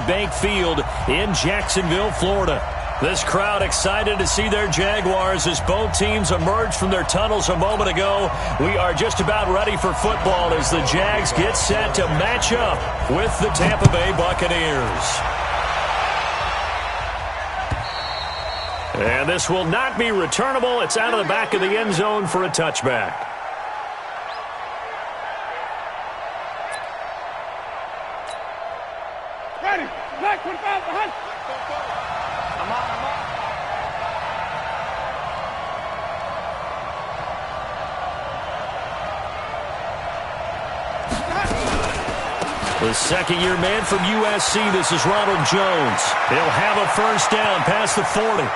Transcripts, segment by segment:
Bank Field in Jacksonville, Florida. This crowd excited to see their Jaguars as both teams emerge from their tunnels a moment ago. We are just about ready for football as the Jags get set to match up with the Tampa Bay Buccaneers. And this will not be returnable. It's out of the back of the end zone for a touchback. Ready. Black 25 behind. I'm on. The second-year man from USC, this is Ronald Jones. He'll have a first down past the 40.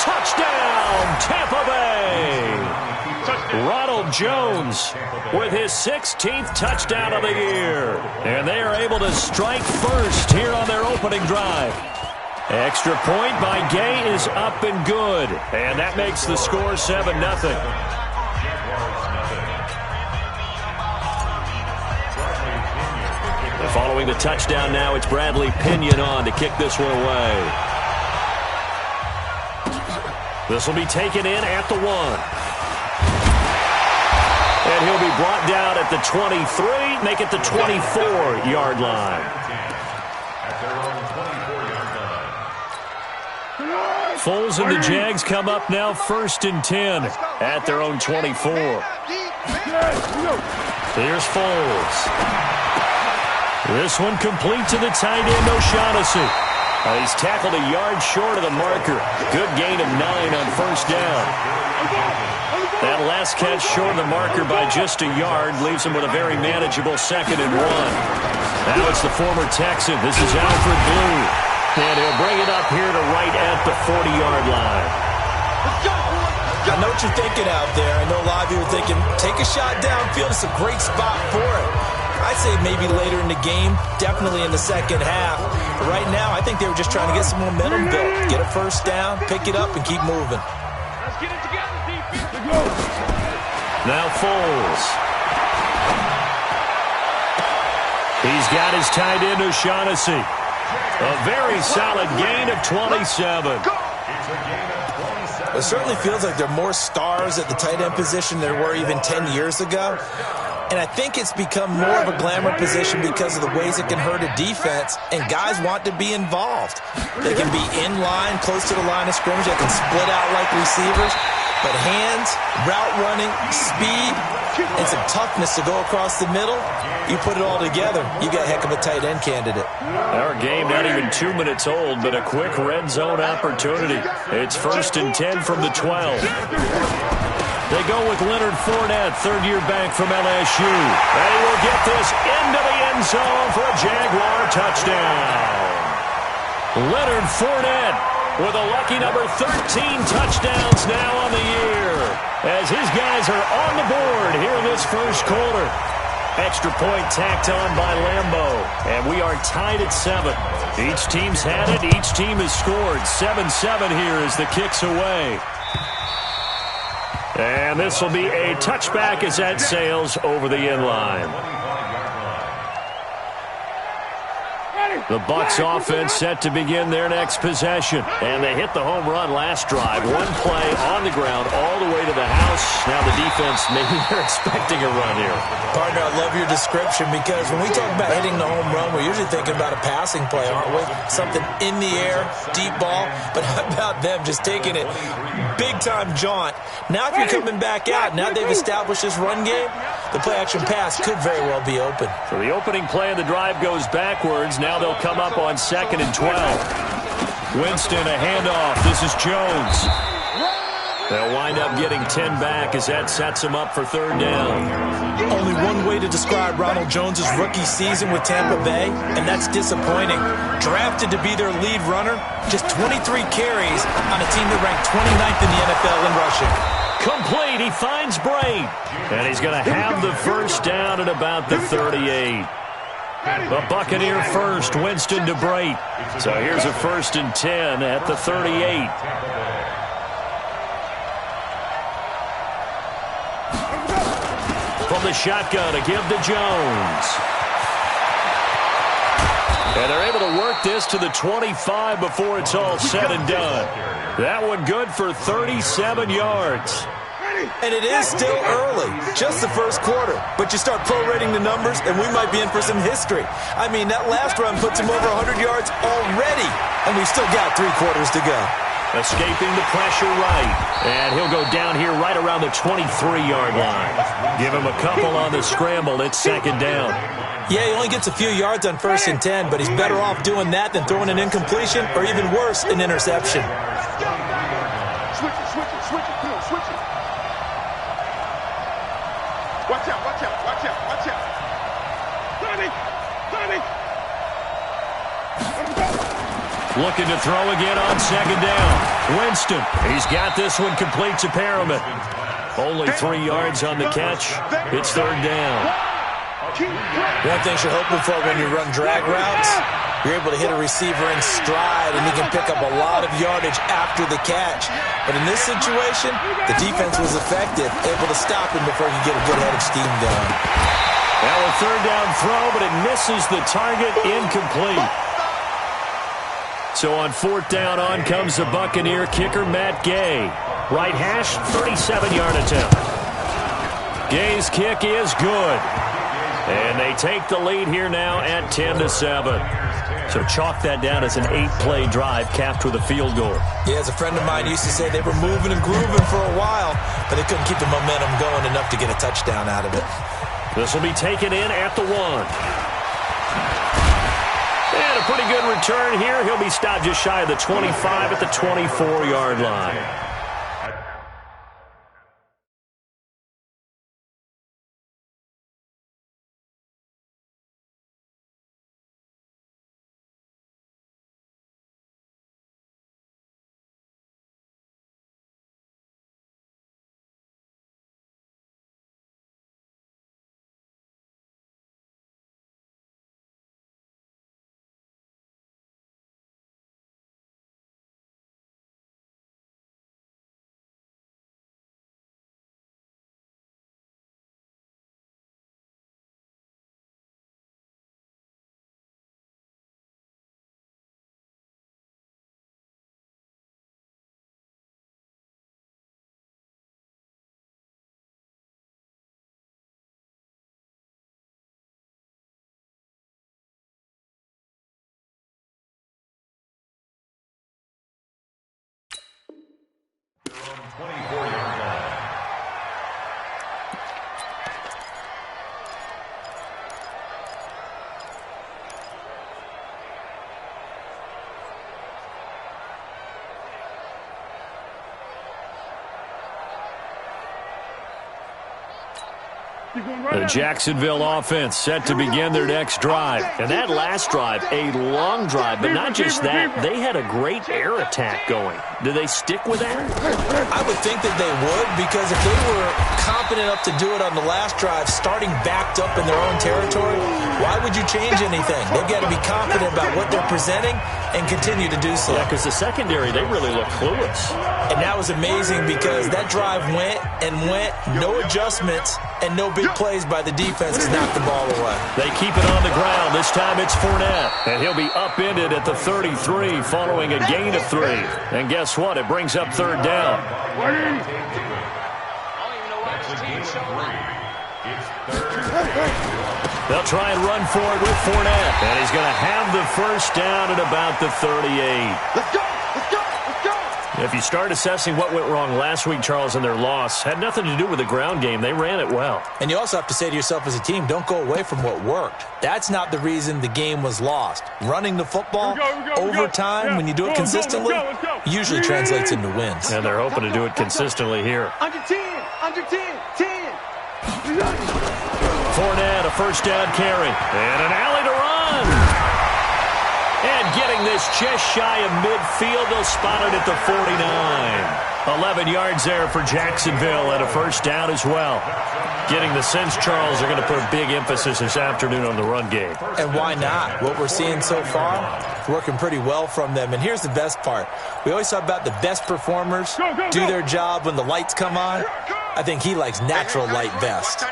Touchdown, Tampa Bay! Ronald Jones with his 16th touchdown of the year. And they are able to strike first here on their opening drive. Extra point by Gay is up and good. And that makes the score 7-0. Following the touchdown now, it's Bradley Pinion on to kick this one away. This will be taken in at the 1. And he'll be brought down at the 23, make it the 24-yard line. Foles and the Jags come up now 1st and 10 at their own 24. Here's Foles. This one complete to the tight end, O'Shaughnessy. He's tackled a yard short of the marker. Good gain of 9 on first down. That last catch short of the marker by just a yard leaves him with a very manageable 2nd and 1. Now it's the former Texan. This is Alfred Blue. And he'll bring it up here to right at the 40-yard line. I know what you're thinking out there. I know a lot of you are thinking, take a shot downfield. It's a great spot for it. I'd say maybe later in the game, definitely in the second half. But right now, I think they were just trying to get some momentum built. Get a first down, pick it up, and keep moving. Let's get it together, defense. Now Foles. He's got his tight end, O'Shaughnessy. A very solid gain of 27. It certainly feels like there are more stars at the tight end position than there were even 10 years ago. And I think it's become more of a glamour position because of the ways it can hurt a defense, and guys want to be involved. They can be in line, close to the line of scrimmage. They can split out like receivers. But hands, route running, speed, and some toughness to go across the middle, you put it all together, you got a heck of a tight end candidate. Our game not even 2 minutes old, but a quick red zone opportunity. It's 1st and 10 from the 12. They go with Leonard Fournette, third-year back from LSU. They will get this into the end zone for a Jaguar touchdown. Leonard Fournette with a lucky number 13 touchdowns now on the year, as his guys are on the board here in this first quarter. Extra point tacked on by Lambeau, and we are tied at 7. Each team's had it. Each team has scored. 7-7 here as the kick's away. And this will be a touchback as that sails over the end line. The Bucs offense set to begin their next possession. And they hit the home run last drive. One play on the ground all the way to the house. Now the defense, maybe they're expecting a run here. Partner, I love your description because when we talk about hitting the home run, we're usually thinking about a passing play, aren't we? Something in the air, deep ball. But how about them just taking it big-time jaunt? Now if you're coming back out, now they've established this run game, the play-action pass could very well be open. So the opening play of the drive goes backwards. Now they'll come up on 2nd and 12. Winston, a handoff. This is Jones. They'll wind up getting 10 back as that sets them up for 3rd down. Only one way to describe Ronald Jones' rookie season with Tampa Bay, and that's disappointing. Drafted to be their lead runner, just 23 carries on a team that ranked 29th in the NFL in rushing. Complete. He finds Braid. And he's going to have the first down at about the 38. The Buccaneer first, Winston to Braid. So here's a 1st and 10 at the 38. From the shotgun to give to Jones. And they're able to work this to the 25 before it's all said and done. That one good for 37 yards. And it is still early, just the first quarter. But you start prorating the numbers, and we might be in for some history. I mean, that last run puts him over 100 yards already, and we've still got 3 quarters to go. Escaping the pressure right. And he'll go down here right around the 23-yard line. Give him a couple on the scramble. It's second down. Yeah, he only gets a few yards on 1st and 10, but he's better off doing that than throwing an incompletion or even worse, an interception. Switch it, come on, switch it. Watch out. Tommy. Looking to throw again on second down. Winston, he's got this one complete to Perriman. Only 3 yards on the catch. It's third down. One thing you're hoping for when you run drag routes, you're able to hit a receiver in stride, and he can pick up a lot of yardage after the catch. But in this situation, the defense was effective, able to stop him before he could get a good head of steam going. Now a third down throw, but it misses the target, incomplete. So on 4th down, on comes the Buccaneer kicker, Matt Gay. Right hash, 37-yard attempt. Gay's kick is good. And they take the lead here now at 10-7. So chalk that down as an 8-play drive capped with a field goal. Yeah, as a friend of mine used to say, they were moving and grooving for a while, but they couldn't keep the momentum going enough to get a touchdown out of it. This will be taken in at the 1. And a pretty good return here. He'll be stopped just shy of the 25 at the 24-yard line. The Jacksonville offense set to begin their next drive. And that last drive, a long drive, but not just that, they had a great air attack going. Do they stick with that? I would think that they would, because if they were confident enough to do it on the last drive, starting backed up in their own territory, why would you change anything? They've got to be confident about what they're presenting and continue to do so. Yeah, because the secondary, they really look clueless. And that was amazing because that drive went, no adjustments, and no big plays by the defense to knock the ball away. They keep it on the ground. This time it's Fournette. And he'll be upended at the 33 following a gain of 3. And guess what? It brings up third down. They'll try and run for it with Fournette. And he's going to have the first down at about the 38. Let's go! If you start assessing what went wrong last week, Charles, in their loss, had nothing to do with the ground game. They ran it well. And you also have to say to yourself as a team, don't go away from what worked. That's not the reason the game was lost. Running the football over time, when you do it consistently, usually translates into wins. And they're hoping to do it consistently here. Under 10. Fournette, a first down carry. And an alley to run. And getting this just shy of midfield, they'll spot it at the 49. 11 yards there for Jacksonville and a first down as well. Getting the sense, Charles, they're going to put a big emphasis this afternoon on the run game. And why not? What we're seeing so far, working pretty well from them. And here's the best part. We always talk about the best performers do their job when the lights come on. I think he likes natural light best.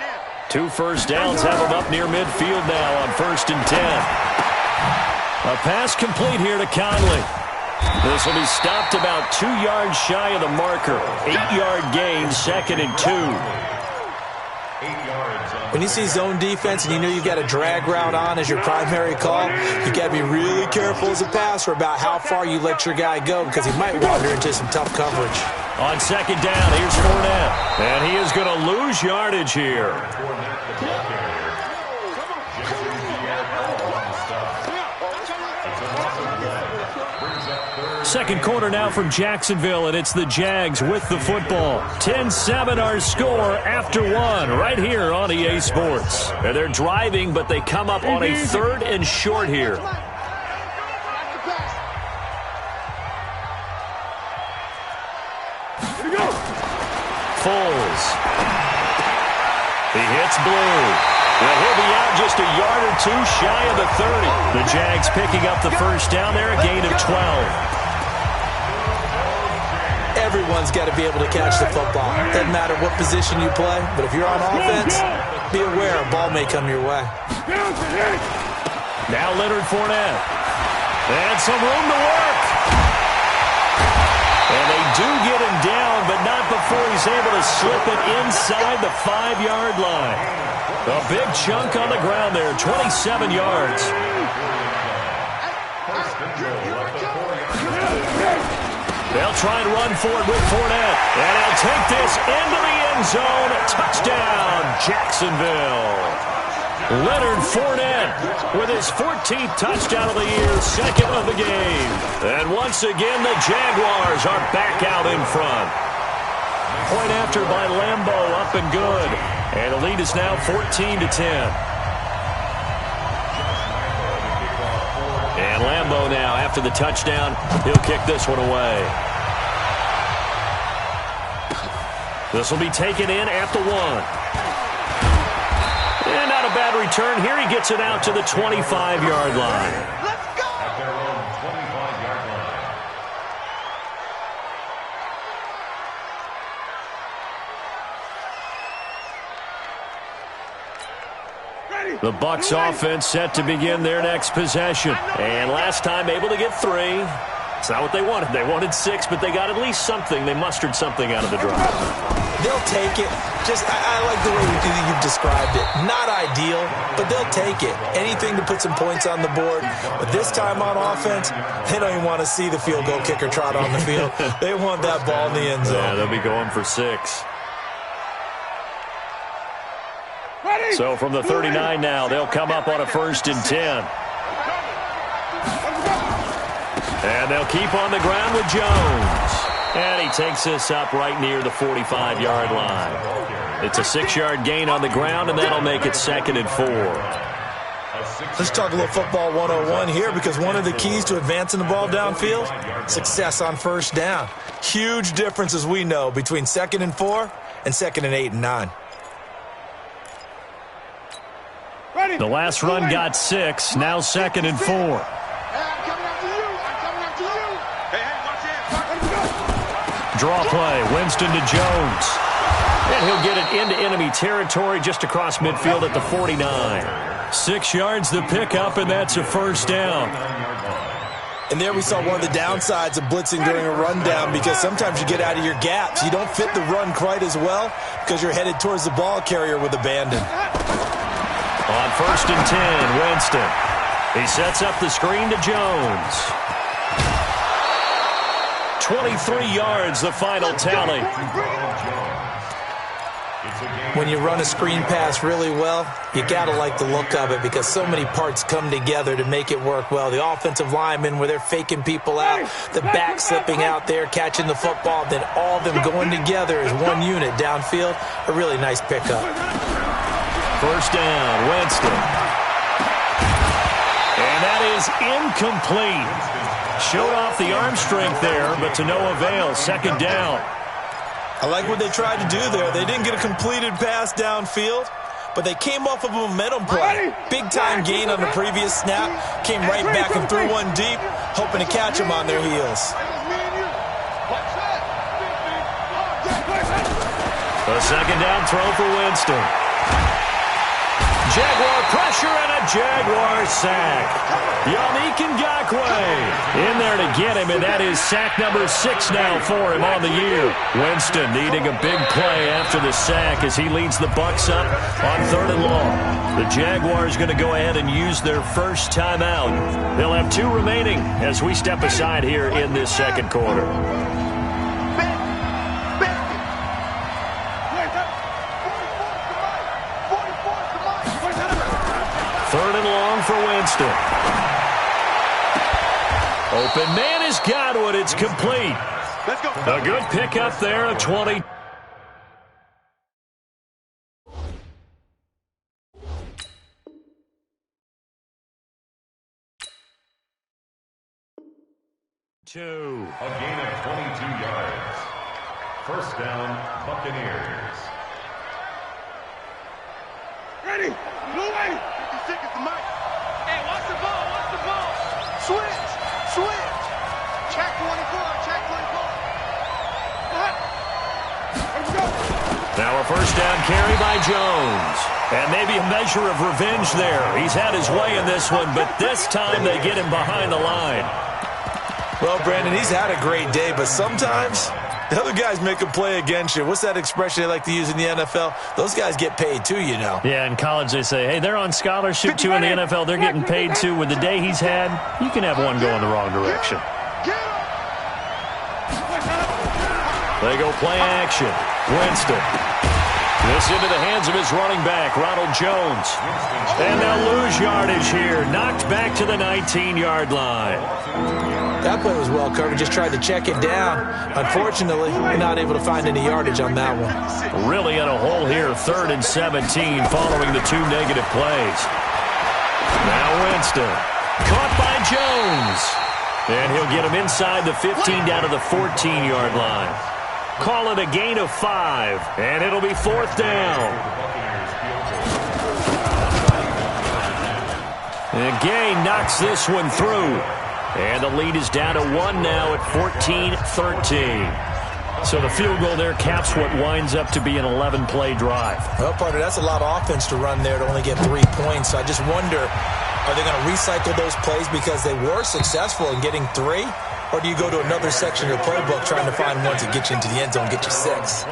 2 first downs have him up near midfield now on 1st and 10. A pass complete here to Conley. This will be stopped about 2 yards shy of the marker. 8-yard gain, 2nd and 2. When you see zone defense and you know you've got a drag route on as your primary call, you've got to be really careful as a passer about how far you let your guy go because he might wander into some tough coverage. On 2nd down, here's Fournette. And he is going to lose yardage here. Second quarter now from Jacksonville, and it's the Jags with the football. 10-7 our score after 1 right here on EA Sports. And they're driving, but they come up on a 3rd and short here. Foles. He hits Blue. Well, he'll be out just a yard or 2 shy of the 30. The Jags picking up the first down there, a gain of 12. Everyone's got to be able to catch the football. Doesn't matter what position you play, but if you're on offense, be aware a ball may come your way. Now Leonard Fournette. And some room to work. And they do get him down, but not before he's able to slip it inside the 5-yard line. A big chunk on the ground there, 27 yards. They'll try and run for it with Fournette. And he'll take this into the end zone. Touchdown, Jacksonville. Leonard Fournette with his 14th touchdown of the year, 2nd of the game. And once again, the Jaguars are back out in front. Point after by Lambo, up and good. And the lead is now 14-10. And Lambo now, after the touchdown, he'll kick this one away. This will be taken in at the 1. And not a bad return. Here he gets it out to the 25-yard line. The Bucs offense set to begin their next possession. And last time able to get 3. It's not what they wanted. They wanted 6, but they got at least something. They mustered something out of the drive. They'll take it. I like the way you've described it. Not ideal, but they'll take it. Anything to put some points on the board. But this time on offense, they don't even want to see the field goal kicker trot on the field. They want that ball in the end zone. Yeah, they'll be going for 6. So from the 39 now, they'll come up on a 1st and 10. And they'll keep on the ground with Jones. And he takes this up right near the 45-yard line. It's a 6-yard gain on the ground, and that'll make it 2nd and 4. Let's talk a little football 101 here, because one of the keys to advancing the ball downfield, success on 1st down. Huge difference, as we know, between 2nd and 4 and 2nd and 8 and 9. The last run got 6, now 2nd and 4. Draw play, Winston to Jones. And he'll get it into enemy territory just across midfield at the 49. 6 yards the pickup, and that's a 1st down. And there we saw one of the downsides of blitzing during a rundown, because sometimes you get out of your gaps. You don't fit the run quite as well because you're headed towards the ball carrier with abandon. On 1st and 10, Winston. He sets up the screen to Jones. 23 yards, the final tally. When you run a screen pass really well, you got to like the look of it, because so many parts come together to make it work well. The offensive linemen, where they're faking people out, the back slipping out there, catching the football, then all of them going together as one unit downfield. A really nice pickup. 1st down, Winston. And that is incomplete. Showed off the arm strength there, but to no avail. 2nd down. I like what they tried to do there. They didn't get a completed pass downfield, but they came off of a momentum play. Big-time gain on the previous snap. Came right back and threw one deep, hoping to catch them on their heels. A 2nd down throw for Winston. Jaguar pressure and a Jaguar sack. Yannick Ngakoue in there to get him, and that is sack number 6 now for him on the year. Winston needing a big play after the sack as he leads the Bucs up on 3rd and long. The Jaguars going to go ahead and use their first timeout. They'll have 2 remaining as we step aside here in this second quarter. 3rd and long for Winston. Open man is Godwin. It's complete. Let's go. A good pickup there, a 20. A gain of 22 yards. First down, Buccaneers. Ready. Blue way. 56 is the mic. Hey, watch the ball. Watch the ball. Switch. Switch. Check 24. Check 24. Let's go. Now a first down carry by Jones. And maybe a measure of revenge there. He's had his way in this one, but this time they get him behind the line. Well, Brandon, he's had a great day, but sometimes the other guys make a play against you. What's that expression they like to use in the NFL? Those guys get paid too, you know. Yeah, in college they say, hey, they're on scholarship too in the NFL. They're getting paid too. With the day he's had, you can have one go in the wrong direction. They go play action. Winston. This into the hands of his running back, Ronald Jones. And they'll lose yardage here. Knocked back to the 19-yard line. That play was well covered. Just tried to check it down. Unfortunately, we're not able to find any yardage on that one. Really in a hole here. 3rd and 17 following the 2 negative plays. Now Winston. Caught by Jones. And he'll get him inside the 15 down to the 14-yard line. Call it a gain of 5. And it'll be 4th down. And Gay knocks this one through. And the lead is down to 1 now at 14-13. So the field goal there caps what winds up to be an 11-play drive. Well, partner, that's a lot of offense to run there to only get 3 points. So I just wonder, are they going to recycle those plays because they were successful in getting 3? Or do you go to another section of the playbook trying to find one to get you into the end zone, get you 6?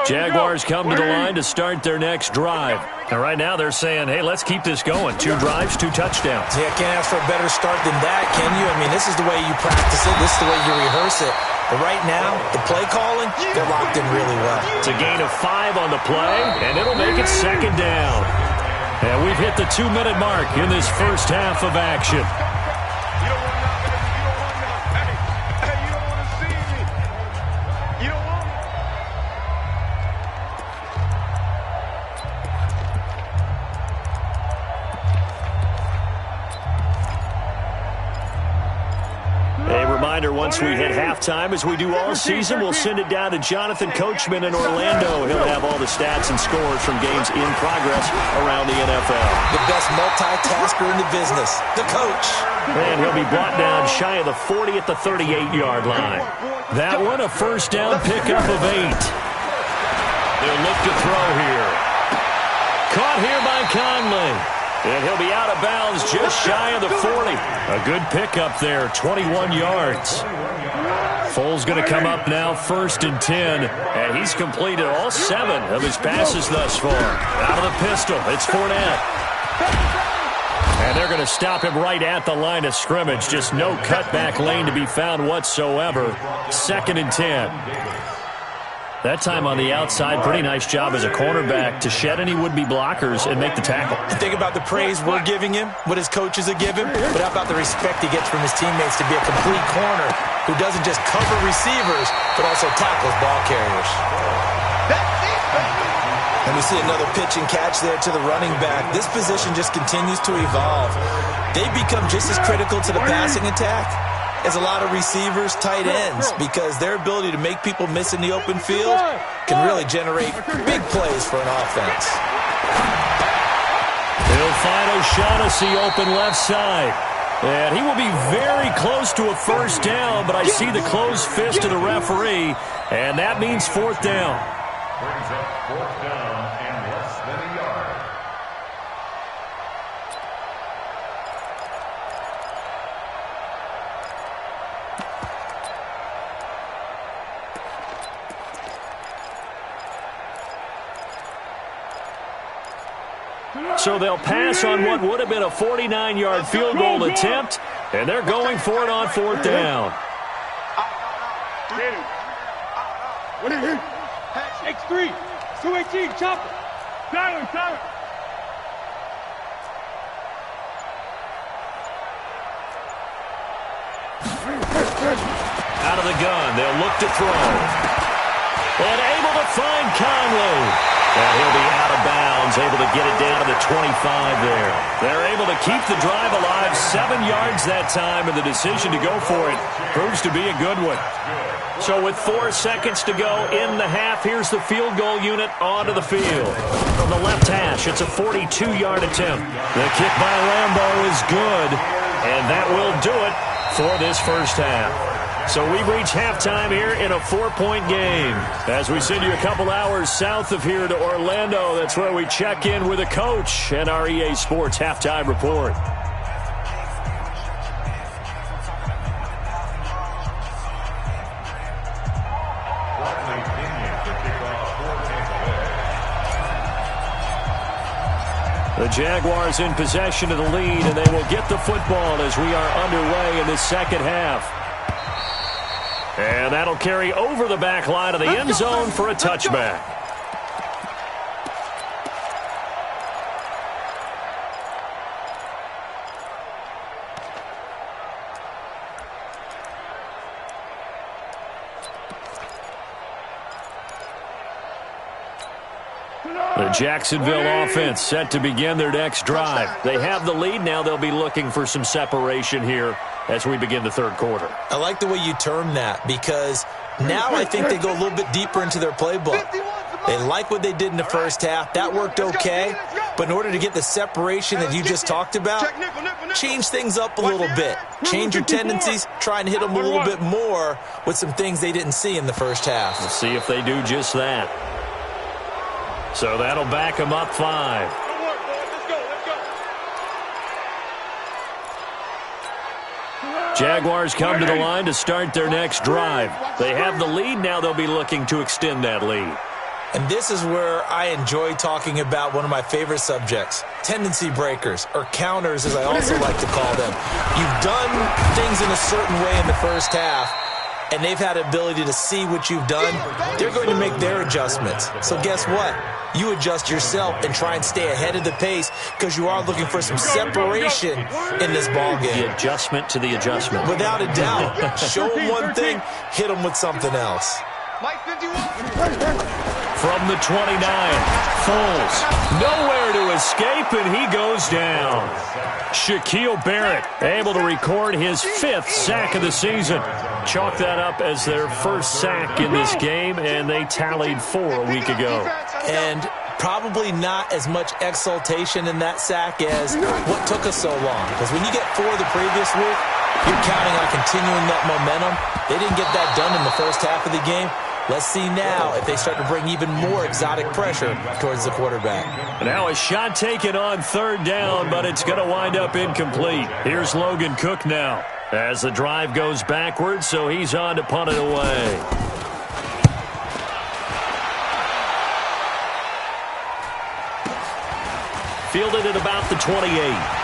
Jaguars come to the line to start their next drive. And right now they're saying, hey, let's keep this going. 2 drives, 2 touchdowns. Yeah, can't ask for a better start than that, can you? I mean, this is the way you practice it. This is the way you rehearse it. But right now, the play calling, they're locked in really well. It's a gain of 5 on the play, and it'll make it 2nd down. And we've hit the 2-minute mark in this first half of action. Once we hit halftime, as we do all season, we'll send it down to Jonathan Coachman in Orlando. He'll have all the stats and scores from games in progress around the NFL. The best multitasker in the business, the coach. And he'll be brought down shy of the 40 at the 38-yard line. That one, a first down pickup of 8. They'll look to throw here. Caught here by Conley. And he'll be out of bounds just shy of the 40. A good pickup there, 21 yards. Foles going to come up now, 1st and 10. And he's completed all 7 of his passes thus far. Out of the pistol, it's Fournette. And they're going to stop him right at the line of scrimmage. Just no cutback lane to be found whatsoever. 2nd and 10. That time on the outside, pretty nice job as a cornerback to shed any would-be blockers and make the tackle. Think about the praise we're giving him, what his coaches are giving, but how about the respect he gets from his teammates to be a complete corner who doesn't just cover receivers, but also tackles ball carriers. And we see another pitch and catch there to the running back. This position just continues to evolve. They become just as critical to the passing attack as a lot of receivers, tight ends, because their ability to make people miss in the open field can really generate big plays for an offense. He'll Fine O'Shaughnessy open left side. And he will be very close to a first down, but I see the closed fist of the referee, and that means fourth down. Brings up fourth down and less than a yard. So they'll pass on what would have been a 49-yard field goal attempt, and they're going for it on fourth down. X3, 218, chopper. Silent. Out of the gun, they'll look to throw. And able to find Conley. And he'll be out of bounds, able to get it down to the 25 there. They're able to keep the drive alive, 7 yards that time, and the decision to go for it proves to be a good one. So with 4 seconds to go in the half, here's the field goal unit onto the field. From the left hash, it's a 42-yard attempt. The kick by Lambo is good, and that will do it for this first half. So we've reached halftime here in a 4-point game. As we send you a couple hours south of here to Orlando, that's where we check in with a coach and our EA Sports halftime report. The Jaguars in possession of the lead, and they will get the football as we are underway in the second half. And that'll carry over the back line of the end zone for a touchback. The Jacksonville offense set to begin their next drive. They have the lead now. They'll be looking for some separation here as we begin the third quarter. I like the way you term that, because now I think they go a little bit deeper into their playbook. They like what they did in the first half. That worked okay. But in order to get the separation that you just talked about, change things up a little bit. Change your tendencies. Try and hit them a little bit more with some things they didn't see in the first half. We'll see if they do just that. So that'll back them up 5. Jaguars come to the line to start their next drive. They have the lead now. They'll be looking to extend that lead. And this is where I enjoy talking about one of my favorite subjects, tendency breakers, or counters as I also like to call them. You've done things in a certain way in the first half, and they've had the ability to see what you've done. They're going to make their adjustments. So guess what? You adjust yourself and try and stay ahead of the pace, because you are looking for some separation in this ball game. The adjustment to the adjustment. Without a doubt. Show them one thing, hit them with something else. From the 29, Foles, nowhere to escape, and he goes down. Shaquille Barrett able to record his 5th sack of the season. Chalk that up as their first sack in this game, and they tallied 4 a week ago. And probably not as much exultation in that sack as what took us so long. Because when you get 4 the previous week, you're counting on continuing that momentum. They didn't get that done in the first half of the game. Let's see now if they start to bring even more exotic pressure towards the quarterback. Now a shot taken on third down, but it's going to wind up incomplete. Here's Logan Cook now as the drive goes backwards, so he's on to punt it away. Fielded at about the 28.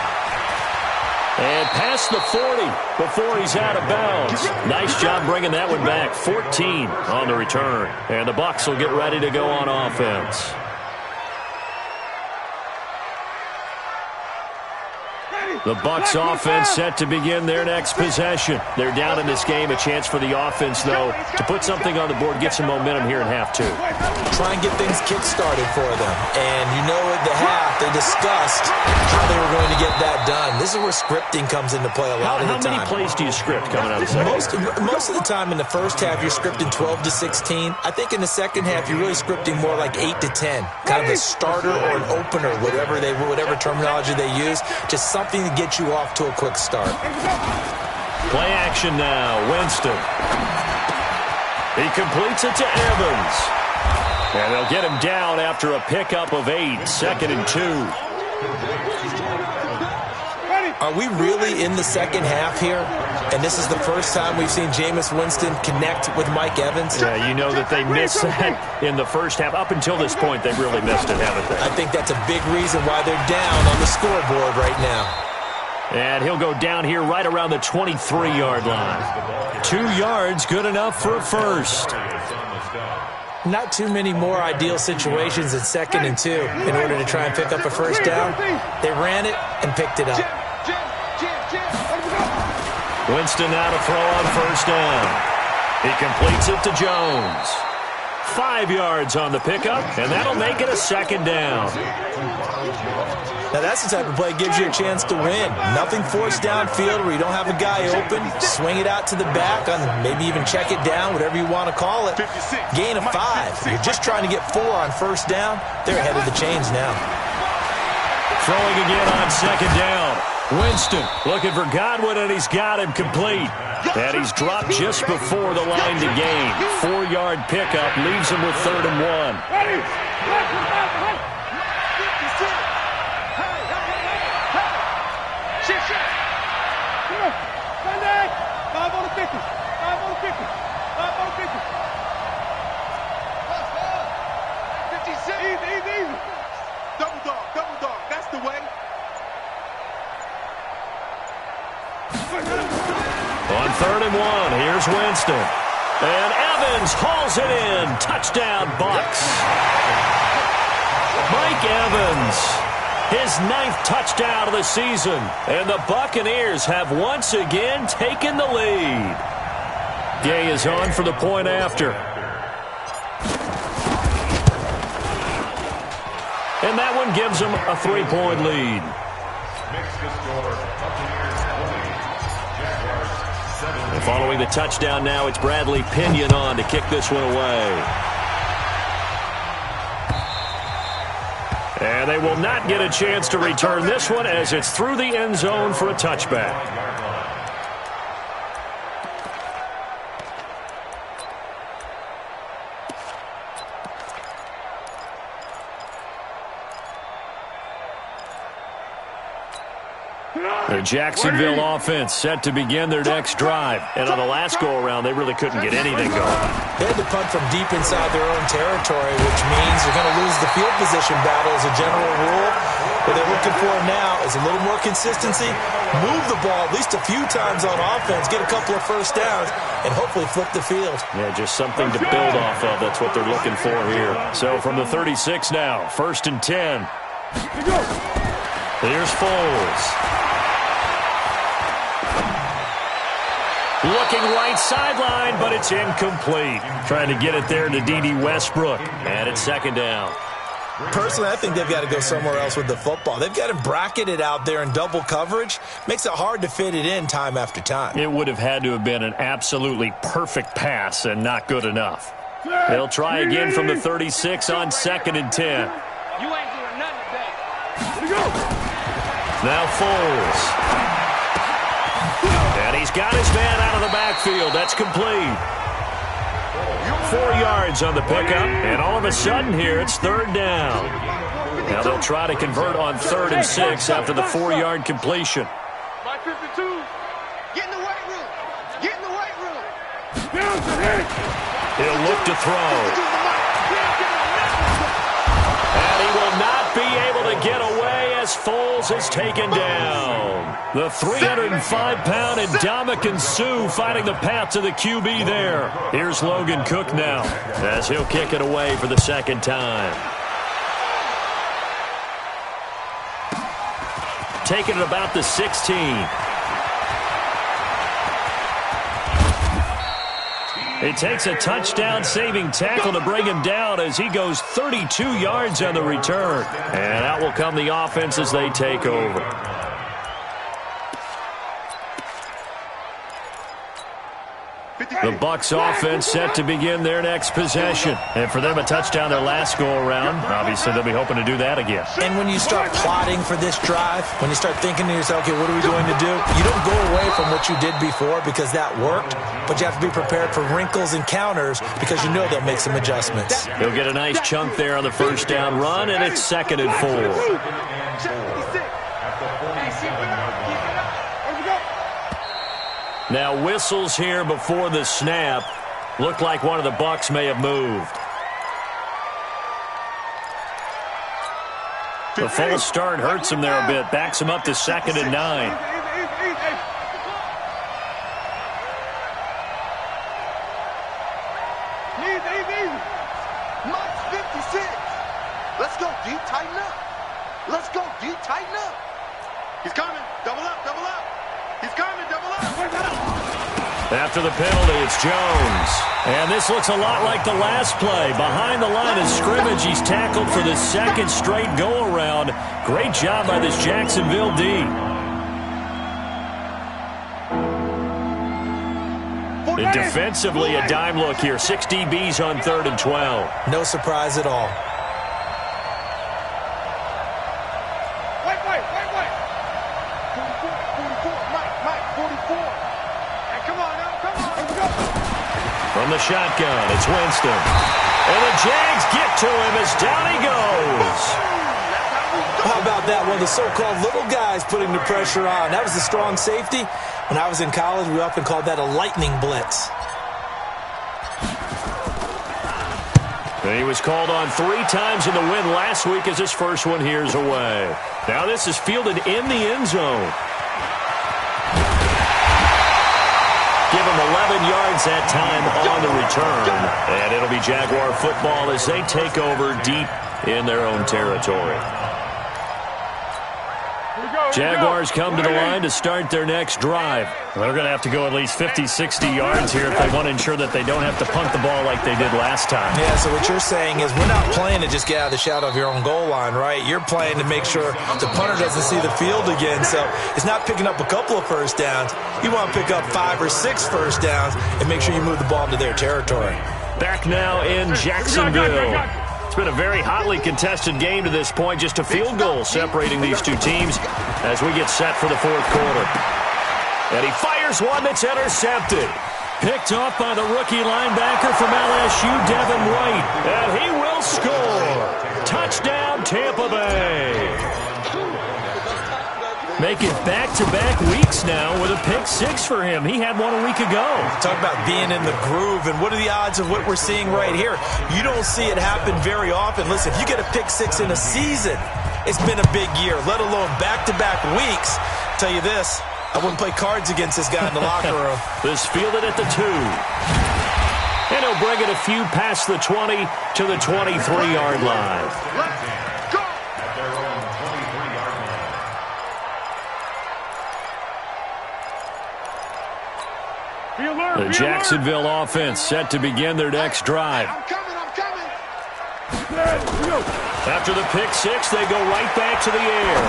And past the 40 before he's out of bounds. Nice job bringing that one back. 14 on the return. And the Bucs will get ready to go on offense. The Bucs offense set to begin their next possession. They're down in this game. A chance for the offense, though, to put something on the board, get some momentum here in half 2. Try and get things kick-started for them. And you know at the half, They discussed how they were going to get that done. This is where scripting comes into play a lot of the time. How many plays do you script coming out of the second? Most of the time in the first half, you're scripting 12 to 16. I think in the second half, you're really scripting more like 8 to 10. Kind of a starter or an opener, whatever terminology they use. Just something to get you off to a quick start. Play action now. Winston. He completes it to Evans. And they'll get him down after a pickup of 8. 2nd and 2. Are we really in the second half here? And this is the first time we've seen Jameis Winston connect with Mike Evans? Yeah, you know that they missed that in the first half. Up until this point, they've really missed it, haven't they? I think that's a big reason why they're down on the scoreboard right now. And he'll go down here right around the 23-yard line. 2 yards, good enough for a first. Not too many more ideal situations at 2nd and 2 in order to try and pick up a first down. They ran it and picked it up. Winston now to throw on first down. He completes it to Jones. 5 yards on the pickup, and that'll make it a 2nd down. Now that's the type of play that gives you a chance to win. Nothing forced downfield where you don't have a guy open. Swing it out to the back, on maybe even check it down, whatever you want to call it. Gain of 5. You're just trying to get 4 on first down. They're ahead of the chains now. Throwing again on 2nd down. Winston looking for Godwin, and he's got him complete. And he's dropped just before the line to gain. 4-yard pickup leaves him with 3rd and 1. Easy. Double dog. That's the way. On 3rd and 1, here's Winston. And Evans hauls it in. Touchdown, Bucs. Mike Evans, his 9th touchdown of the season. And the Buccaneers have once again taken the lead. Gay is on for the point after. And that one gives them a 3-point lead. And following the touchdown now, it's Bradley Pinion on to kick this one away. And they will not get a chance to return this one as it's through the end zone for a touchback. The Jacksonville offense set to begin their next drive. And on the last go-around, they really couldn't get anything going. They had to punt from deep inside their own territory, which means they're going to lose the field position battle as a general rule. What they're looking for now is a little more consistency, move the ball at least a few times on offense, get a couple of first downs, and hopefully flip the field. Yeah, just something to build off of. That's what they're looking for here. So from the 36 now, 1st and 10. Here's Foles. Looking right sideline, but it's incomplete. Trying to get it there to D.D. Westbrook. And it's 2nd down. Personally, I think they've got to go somewhere else with the football. They've got him bracketed out there in double coverage. Makes it hard to fit it in time after time. It would have had to have been an absolutely perfect pass and not good enough. They'll try again from the 36 on 2nd and 10. You ain't doing nothing today. Now Foles. And he's got his man out of the backfield. That's complete. 4 yards on the pickup. And all of a sudden here, it's 3rd down. Now they'll try to convert on 3rd and 6 after the 4-yard completion. By 52. Get in the weight room. Get in the weight room. He'll look to throw. And he will not be able to get away as Foles is taken down. The 305-pound Ndamukong Suh finding the path to the QB there. Here's Logan Cook now as he'll kick it away for the 2nd time. Taking it about the 16. It takes a touchdown-saving tackle to bring him down as he goes 32 yards on the return. And out will come the offense as they take over. The Bucs offense set to begin their next possession. And for them, a touchdown their last go-around. Obviously, they'll be hoping to do that again. And when you start plotting for this drive, when you start thinking to yourself, okay, what are we going to do? You don't go away from what you did before because that worked, but you have to be prepared for wrinkles and counters because you know they'll make some adjustments. He'll get a nice chunk there on the first down run, and it's 2nd and 4. Now whistles here before the snap. Looked like one of the Bucs may have moved. The false start hurts him there a bit. Backs him up to 2nd and 9. Mike's 56. Let's go, D. Tighten up. Let's go, D. Tighten up. He's coming. Double up, double up. He's coming, double up. After the penalty, it's Jones. And this looks a lot like the last play. Behind the line of scrimmage, he's tackled for the 2nd straight go-around. Great job by this Jacksonville D. And defensively, a dime look here. 6 DBs on 3rd and 12. No surprise at all. Wait. 44. Mike, 44. And come on now, come on. Let's go. From the shotgun, it's Winston. And the Jags get to him as down he goes. How about that? One of the so-called little guys putting the pressure on. That was the strong safety. When I was in college, we often called that a lightning blitz. And he was called on 3 times in the win last week as his first one here's away. Now this is fielded in the end zone. Give him 11 yards that time on the return. And it'll be Jaguar football as they take over deep in their own territory. Jaguars come to the line to start their next drive. They're going to have to go at least 50, 60 yards here if they want to ensure that they don't have to punt the ball like they did last time. Yeah, so what you're saying is we're not playing to just get out of the shadow of your own goal line, right? You're playing to make sure the punter doesn't see the field again. So it's not picking up a couple of first downs. You want to pick up 5 or 6 first downs and make sure you move the ball into their territory. Back now in Jacksonville. It's been a very hotly contested game to this point. Just a field goal separating these two teams as we get set for the 4th quarter. And he fires one that's intercepted. Picked off by the rookie linebacker from LSU, Devin White. And he will score. Touchdown, Tampa Bay. Make it back-to-back weeks now with a pick 6 for him. He had one a week ago. Talk about being in the groove, and what are the odds of what we're seeing right here? You don't see it happen very often. Listen, if you get a pick 6 in a season, it's been a big year, let alone back-to-back weeks. I'll tell you this, I wouldn't play cards against this guy in the locker room. This fielded at the 2. And he'll bring it a few past the 20 to the 23-yard line. The Jacksonville offense set to begin their next drive. I'm coming. After the pick 6, they go right back to the air.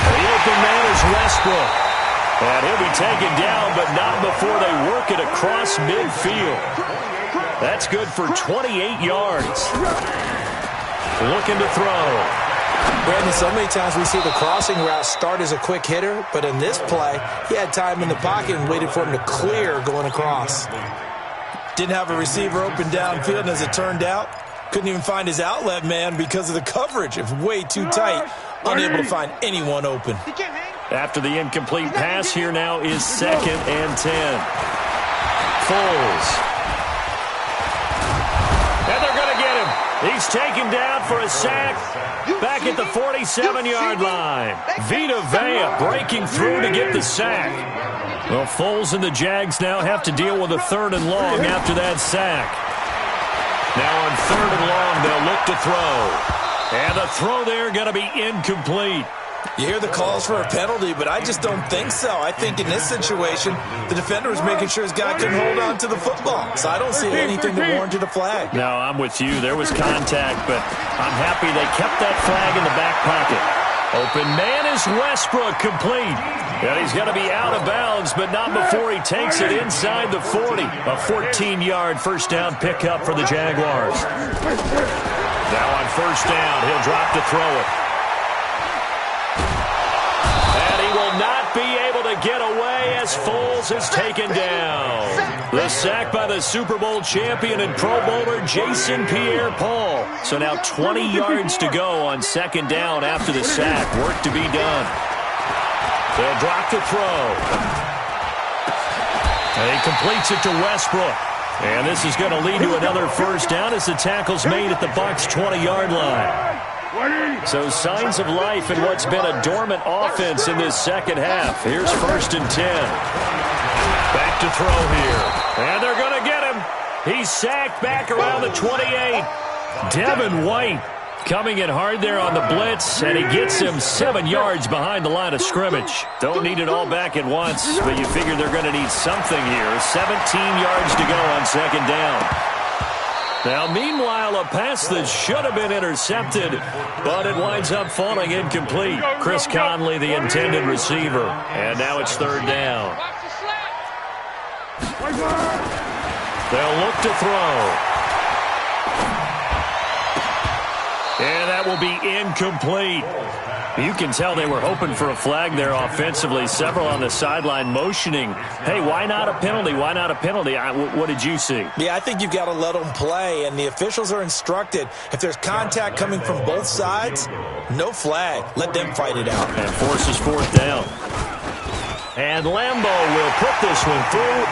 The open man is Westbrook. And he'll be taken down, but not before they work it across midfield. That's good for 28 yards. Looking to throw. Brandon, so many times we see the crossing route start as a quick hitter, but in this play, he had time in the pocket and waited for him to clear going across. Didn't have a receiver open downfield, and as it turned out, couldn't even find his outlet man because of the coverage. It was way too tight, unable to find anyone open. After the incomplete pass, here now is 2nd and 10. Foles. And they're going to get him. He's taken down for a sack. Back at the 47-yard line. Vita Vea breaking through to get the sack. Well, Foles and the Jags now have to deal with a 3rd and long after that sack. Now on 3rd and long, they'll look to throw. And the throw there going to be incomplete. You hear the calls for a penalty, but I just don't think so. I think in this situation, the defender was making sure his guy couldn't hold on to the football. So I don't see anything that warranted a flag. No, I'm with you. There was contact, but I'm happy they kept that flag in the back pocket. Open man is Westbrook, complete. And he's going to be out of bounds, but not before he takes it inside the 40. A 14-yard first down pickup for the Jaguars. Now on first down, he'll drop to throw it. And he will not be able to get away as Foles is taken down. The sack by the Super Bowl champion and Pro Bowler Jason Pierre-Paul. So now 20 yards to go on second down after the sack. Work to be done. They'll drop to throw. And he completes it to Westbrook. And this is going to lead to another first down as the tackle's made at the Bucs' 20-yard line. So signs of life in what's been a dormant offense in this second half. Here's first and 10. Back to throw here. And they're going to get him. He's sacked back around the 28. Devin White coming in hard there on the blitz, and he gets him 7 yards behind the line of scrimmage. Don't need it all back at once, but you figure they're going to need something here. 17 yards to go on second down. Now, meanwhile, a pass that should have been intercepted, but it winds up falling incomplete. Chris Conley, the intended receiver, and now it's third down. They'll look to throw. And that will be incomplete. You can tell they were hoping for a flag there offensively. Several on the sideline motioning, hey, why not a penalty? Why not a penalty? What did you see? Yeah, I think you've got to let them play, and the officials are instructed. If there's contact coming from both sides, no flag. Let them fight it out. And forces fourth down. And Lambeau will put this one through,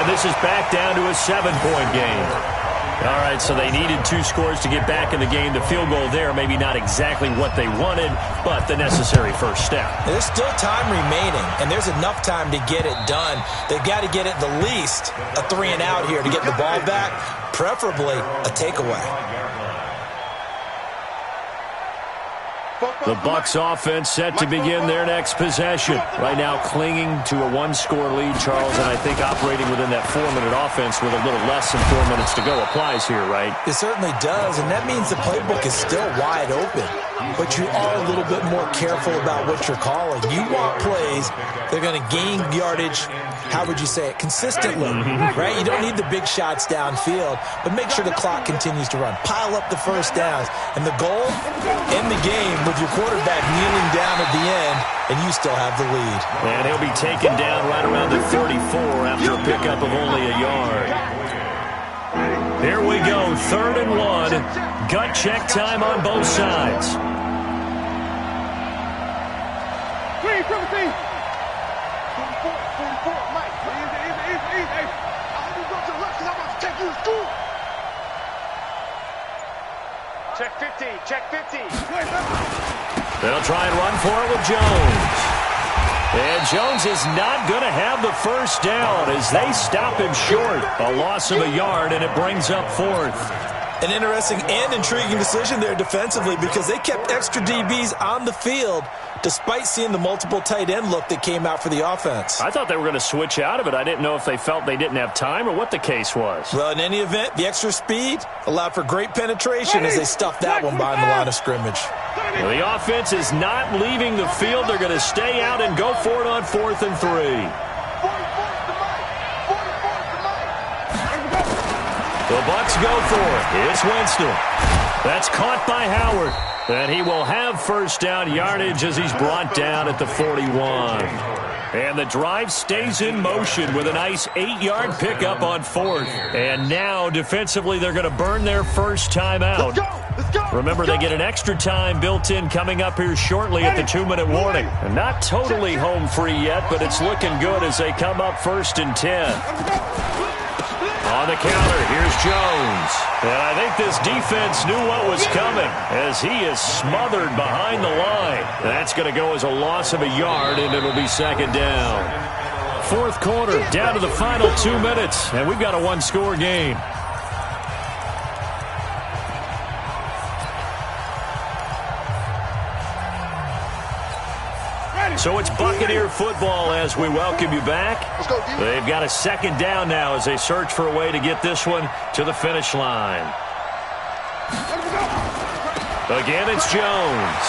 and this is back down to a 7-point game. All right, so they needed 2 scores to get back in the game. The field goal there, maybe not exactly what they wanted, but the necessary first step. There's still time remaining, and there's enough time to get it done. They've got to get at the least a 3-and-out here to get the ball back, preferably a takeaway. The Bucs offense set to begin their next possession. Right now clinging to a 1-score lead, Charles, and I think operating within that 4-minute offense with a little less than 4 minutes to go applies here, right? It certainly does, and that means the playbook is still wide open. But you are a little bit more careful about what you're calling. You want plays that are going to gain yardage, how would you say it, consistently, right? You don't need the big shots downfield, but make sure the clock continues to run. Pile up the first downs. And the goal, end the game with your quarterback kneeling down at the end, and you still have the lead. And he'll be taken down right around the 34 after a pickup of only a yard. Here we go, 3rd and 1. Gut check time on both sides. Check 50, check 50. They'll try and run for it with Jones. And Jones is not going to have the first down as they stop him short. A loss of a yard, and it brings up 4th. An interesting and intriguing decision there defensively because they kept extra DBs on the field despite seeing the multiple tight end look that came out for the offense. I thought they were going to switch out of it. I didn't know if they felt they didn't have time or what the case was. Well, in any event, the extra speed allowed for great penetration as they stuffed that one behind the line of scrimmage. Well, the offense is not leaving the field. They're going to stay out and go for it on 4th and 3. The Bucs go for it. It's Winston. That's caught by Howard. And he will have first down yardage as he's brought down at the 41. And the drive stays in motion with a nice 8-yard pickup on 4th. And now, defensively, they're going to burn their first time out. Remember, they get an extra time built in coming up here shortly at the 2-minute warning. And not totally home free yet, but it's looking good as they come up 1st and 10. On the counter, here's Jones. And I think this defense knew what was coming as he is smothered behind the line. That's going to go as a loss of a yard, and it'll be second down. 4th quarter, down to the final 2 minutes, and we've got a 1-score game. So it's Buccaneer football as we welcome you back. They've got a second down now as they search for a way to get this one to the finish line. Again, it's Jones.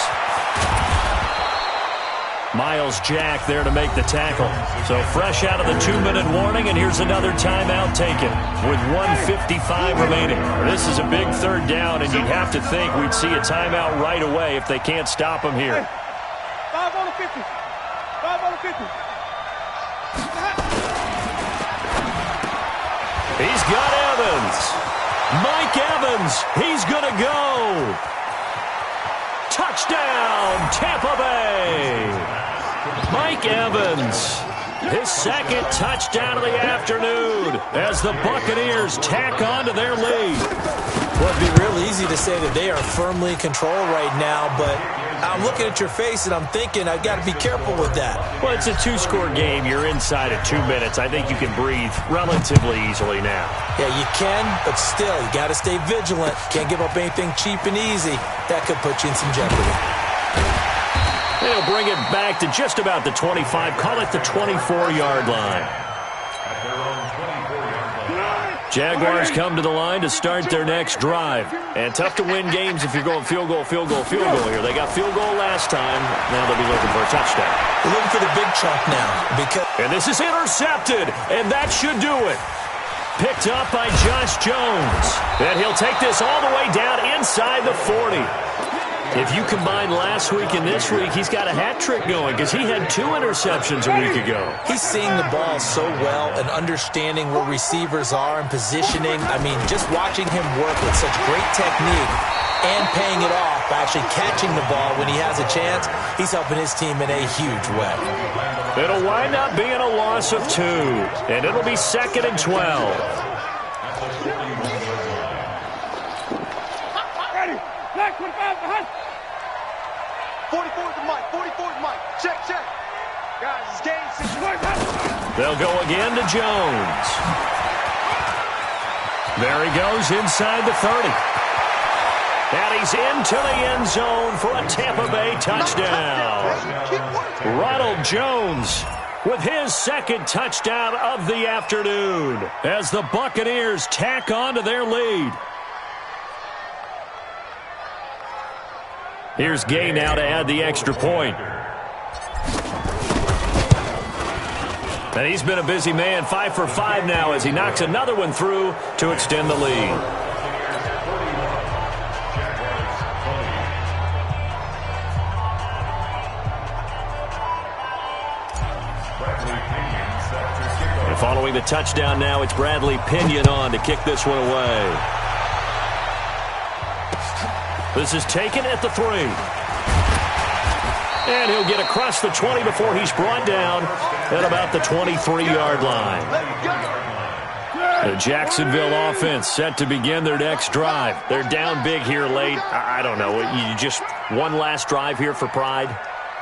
Miles Jack there to make the tackle. So fresh out of the 2-minute warning, and here's another timeout taken with 1:55 remaining. This is a big third down, and you'd have to think we'd see a timeout right away if they can't stop him here. 5 on the 50. 5 on the 50. He's got Evans. Mike Evans. He's going to go. Touchdown, Tampa Bay. Mike Evans, his second touchdown of the afternoon as the Buccaneers tack on to their lead. Well, it'd be real easy to say that they are firmly in control right now, but I'm looking at your face and I'm thinking I've got to be careful with that. Well, it's a 2-score game. You're inside of 2 minutes. I think you can breathe relatively easily now. Yeah, you can, but still, you got to stay vigilant. Can't give up anything cheap and easy. That could put you in some jeopardy. They'll bring it back to just about the 25. Call it the 24-yard line. Jaguars come to the line to start their next drive. And tough to win games if you're going field goal here. They got field goal last time. Now they'll be looking for a touchdown. They're looking for the big chunk now. And this is intercepted, and that should do it. Picked up by Josh Jones. And he'll take this all the way down inside the 40. If you combine last week and this week, he's got a hat trick going because he had 2 interceptions a week ago. He's seeing the ball so well and understanding where receivers are and positioning. I mean, just watching him work with such great technique and paying it off by actually catching the ball when he has a chance, he's helping his team in a huge way. It'll wind up being a loss of 2, and it'll be 2nd and 12. Ready. Black 25 behind. 44 to Mike. 44 to Mike. Check. Guys, it's game situation. They'll go again to Jones. There he goes inside the 30. And he's into the end zone for a Tampa Bay touchdown. Ronald Jones with his second touchdown of the afternoon as the Buccaneers tack on to their lead. Here's Gay now to add the extra point. And he's been a busy man, 5 for 5 now as he knocks another one through to extend the lead. And following the touchdown now, it's Bradley Pinion on to kick this one away. This is taken at the 3. And he'll get across the 20 before he's brought down at about the 23-yard line. The Jacksonville offense set to begin their next drive. They're down big here late. I don't know. You just one last drive here for pride?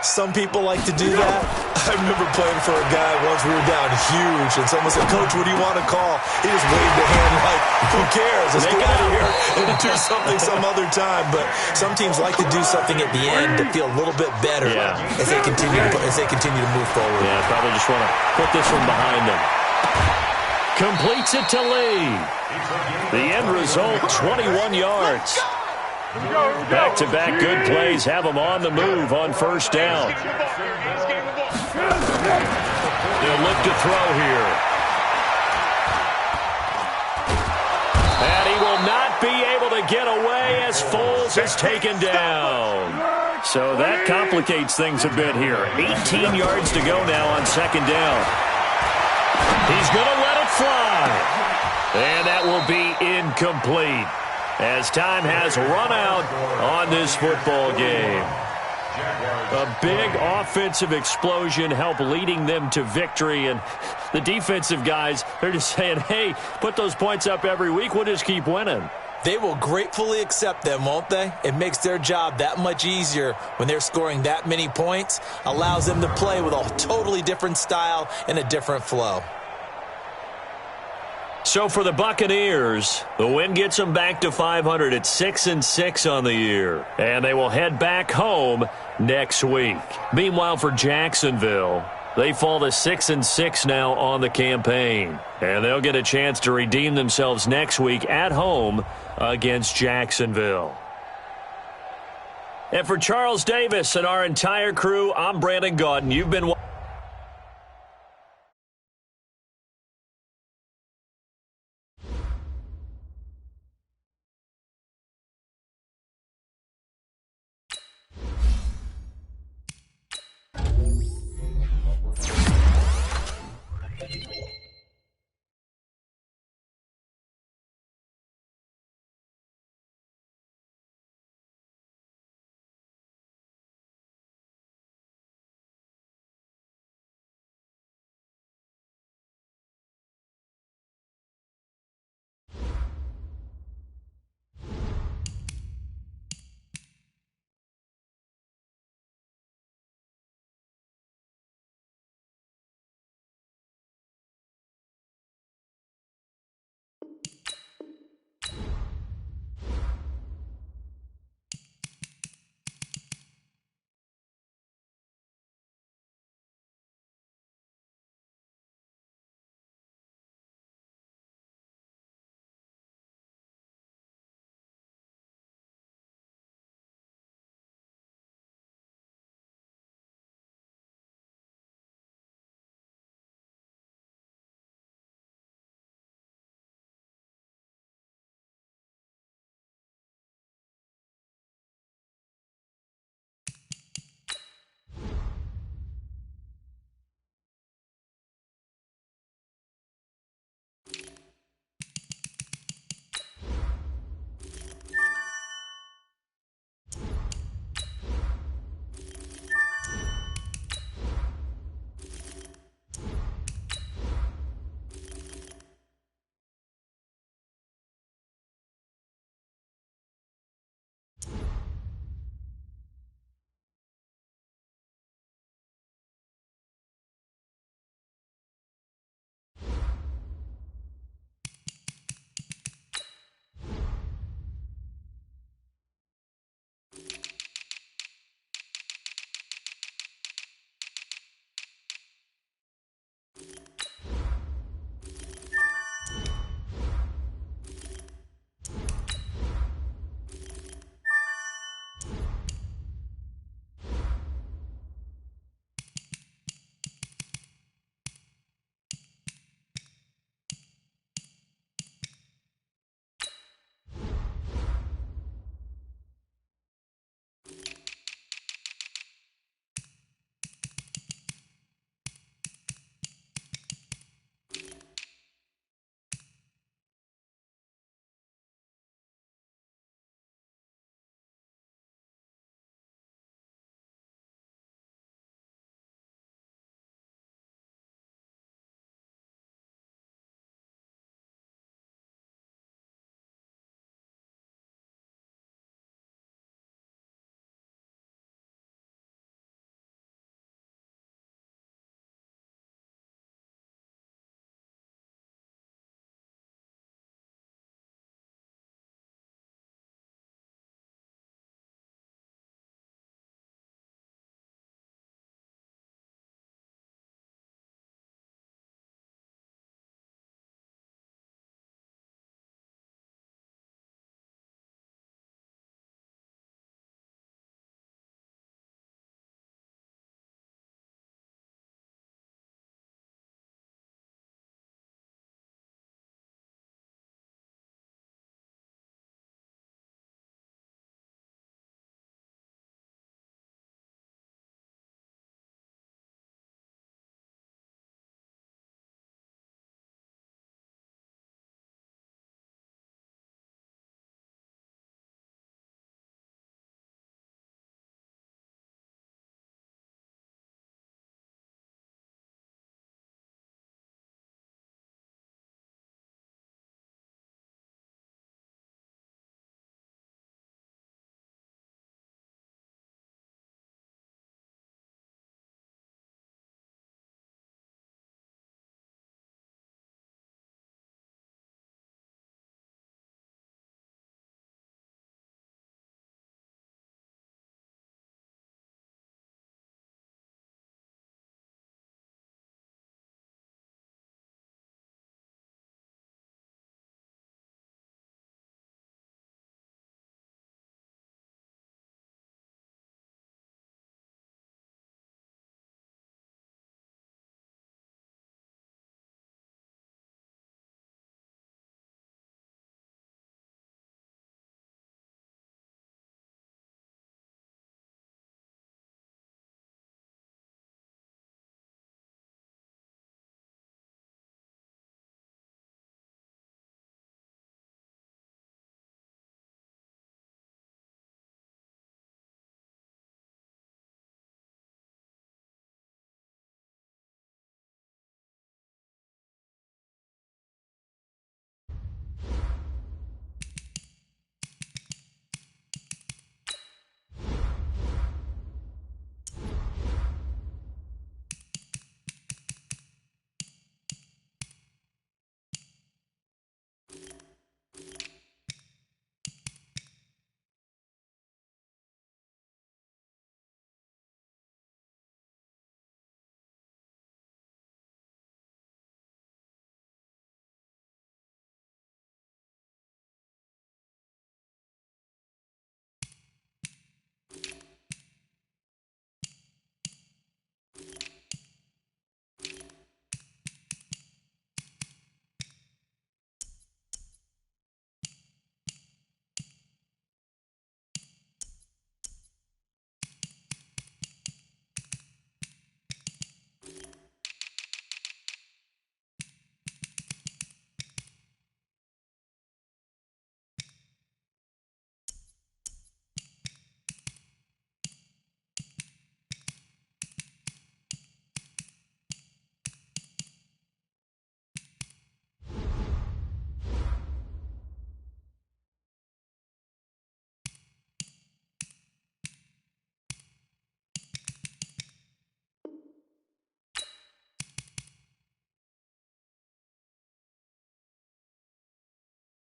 Some people like to do that. I remember playing for a guy once. We were down huge, and someone said, "Coach, what do you want to call?" He just waved a hand like, "Who cares? Let's get out of here and do something some other time." But some teams like to do something at the end to feel a little bit better as they continue to move forward. Yeah, probably just want to put this one behind them. Completes it to Lee. The end result, 21 yards. Back-to-back good plays have them on the move on first down. They'll look to throw here. And he will not be able to get away as Foles is taken down. So that complicates things a bit here. 18 yards to go now on second down. He's going to let it fly. And that will be incomplete, as time has run out on this football game. A big offensive explosion helped leading them to victory, and the defensive guys, they're just saying, hey, put those points up every week, we'll just keep winning. They will gratefully accept them, won't they? It makes their job that much easier when they're scoring that many points, allows them to play with a totally different style and a different flow. So for the Buccaneers, the win gets them back to 500 at 6-6 on the year. And they will head back home next week. Meanwhile, for Jacksonville, they fall to 6-6 now on the campaign. And they'll get a chance to redeem themselves next week at home against Jacksonville. And for Charles Davis and our entire crew, I'm Brandon Gaudin. You've been